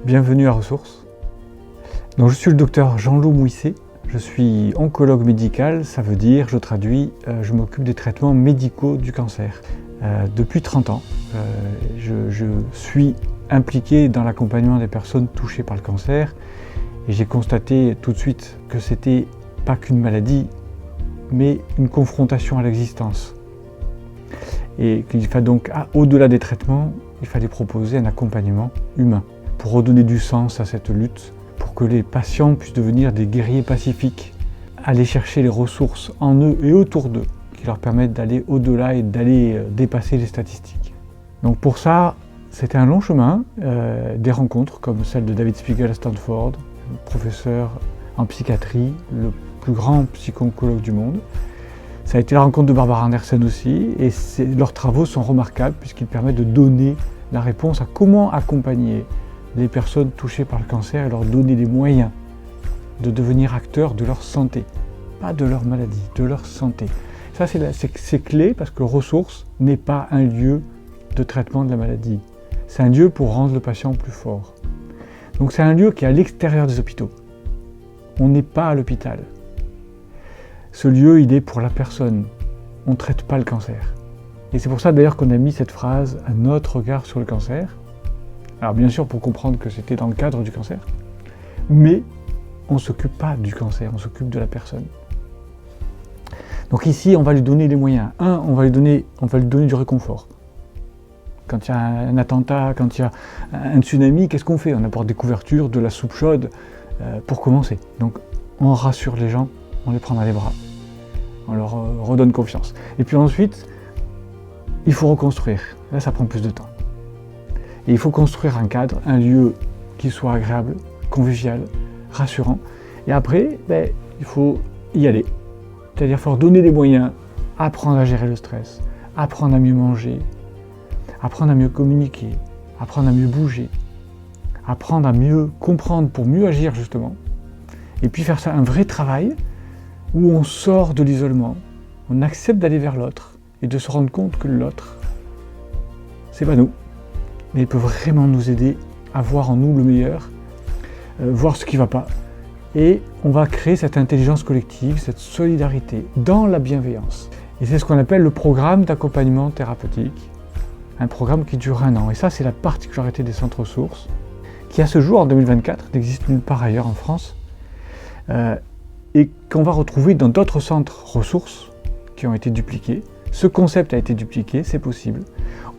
Bienvenue à Ressources. Donc, je suis le docteur Jean-Loup Mouisset, je suis oncologue médical, ça veut dire, je traduis, je m'occupe des traitements médicaux du cancer. Depuis 30 ans, je suis impliqué dans l'accompagnement des personnes touchées par le cancer et j'ai constaté tout de suite que c'était pas qu'une maladie, mais une confrontation à l'existence. Et qu'il fallait donc, au-delà des traitements, il fallait proposer un accompagnement humain pour redonner du sens à cette lutte, pour que les patients puissent devenir des guerriers pacifiques, aller chercher les ressources en eux et autour d'eux, qui leur permettent d'aller au-delà et d'aller dépasser les statistiques. Donc pour ça, c'était un long chemin, des rencontres comme celle de David Spiegel à Stanford, professeur en psychiatrie, le plus grand psycho-oncologue du monde. Ça a été la rencontre de Barbara Andersen aussi, et leurs travaux sont remarquables puisqu'ils permettent de donner la réponse à comment accompagner les personnes touchées par le cancer et leur donner les moyens de devenir acteurs de leur santé. Pas de leur maladie, de leur santé. Ça c'est clé parce que Ressources n'est pas un lieu de traitement de la maladie. C'est un lieu pour rendre le patient plus fort. Donc c'est un lieu qui est à l'extérieur des hôpitaux. On n'est pas à l'hôpital. Ce lieu, il est pour la personne. On ne traite pas le cancer. Et c'est pour ça d'ailleurs qu'on a mis cette phrase « à notre regard sur le cancer ». Alors bien sûr pour comprendre que c'était dans le cadre du cancer, mais on ne s'occupe pas du cancer, on s'occupe de la personne. Donc ici, on va lui donner les moyens. On va lui donner du réconfort. Quand il y a un attentat, quand il y a un tsunami, qu'est-ce qu'on fait? On apporte des couvertures, de la soupe chaude pour commencer. Donc on rassure les gens, on les prend dans les bras, on leur redonne confiance. Et puis ensuite, il faut reconstruire. Là, ça prend plus de temps. Et il faut construire un cadre, un lieu qui soit agréable, convivial, rassurant. Et après, il faut y aller. C'est-à-dire, il faut leur donner des moyens, apprendre à gérer le stress, apprendre à mieux manger, apprendre à mieux communiquer, apprendre à mieux bouger, apprendre à mieux comprendre pour mieux agir justement. Et puis faire ça un vrai travail où on sort de l'isolement, on accepte d'aller vers l'autre et de se rendre compte que l'autre, c'est pas nous, mais il peut vraiment nous aider à voir en nous le meilleur, voir ce qui ne va pas. Et on va créer cette intelligence collective, cette solidarité dans la bienveillance. Et c'est ce qu'on appelle le programme d'accompagnement thérapeutique, un programme qui dure 1 an. Et ça, c'est la particularité des centres ressources, qui à ce jour, en 2024, n'existe nulle part ailleurs en France, et qu'on va retrouver dans d'autres centres ressources qui ont été dupliqués. Ce concept a été dupliqué, c'est possible.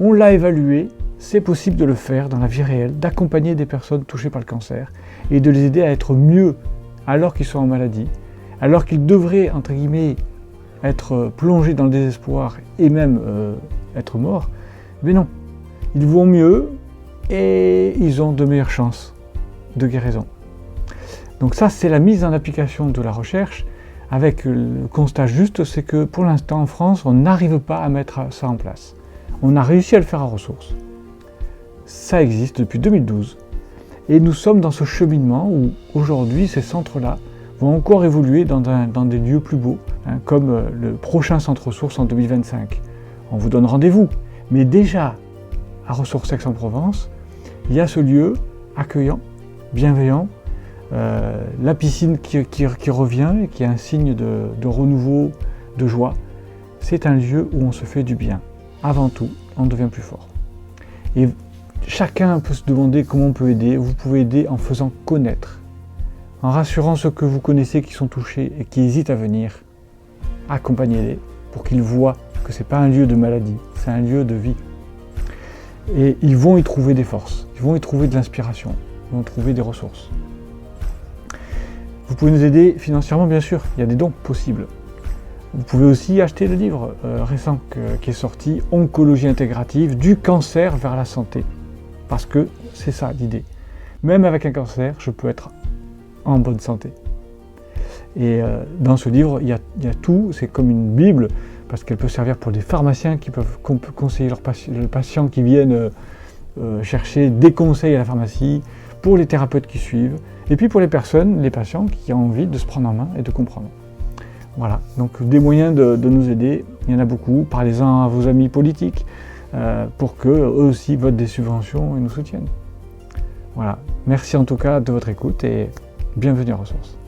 On l'a évalué, c'est possible de le faire dans la vie réelle, d'accompagner des personnes touchées par le cancer et de les aider à être mieux alors qu'ils sont en maladie, alors qu'ils devraient, entre guillemets, être plongés dans le désespoir et même être morts. Mais non, ils vont mieux et ils ont de meilleures chances de guérison. Donc ça, c'est la mise en application de la recherche avec le constat juste, c'est que pour l'instant en France, on n'arrive pas à mettre ça en place. On a réussi à le faire à Ressources. Ça existe depuis 2012. Et nous sommes dans ce cheminement où aujourd'hui, ces centres-là vont encore évoluer dans des lieux plus beaux, comme le prochain centre ressources en 2025. On vous donne rendez-vous. Mais déjà, à Ressources Aix-en-Provence, il y a ce lieu accueillant, bienveillant, la piscine qui revient et qui est un signe de renouveau, de joie. C'est un lieu où on se fait du bien. Avant tout, on devient plus fort. Et chacun peut se demander comment on peut aider. Vous pouvez aider en faisant connaître, en rassurant ceux que vous connaissez qui sont touchés et qui hésitent à venir. Accompagnez-les pour qu'ils voient que ce n'est pas un lieu de maladie, c'est un lieu de vie. Et ils vont y trouver des forces, ils vont y trouver de l'inspiration, ils vont trouver des ressources. Vous pouvez nous aider financièrement, bien sûr, il y a des dons possibles. Vous pouvez aussi acheter le livre récent qui est sorti, Oncologie intégrative, du cancer vers la santé. Parce que c'est ça l'idée. Même avec un cancer, je peux être en bonne santé. Et dans ce livre, il y a tout, c'est comme une Bible, parce qu'elle peut servir pour des pharmaciens qui peuvent conseiller les patients qui viennent chercher des conseils à la pharmacie, pour les thérapeutes qui suivent, et puis pour les personnes, les patients qui ont envie de se prendre en main et de comprendre. Voilà, donc des moyens de nous aider, il y en a beaucoup. Parlez-en à vos amis politiques pour qu'eux aussi votent des subventions et nous soutiennent. Voilà. Merci en tout cas de votre écoute et bienvenue en ressources.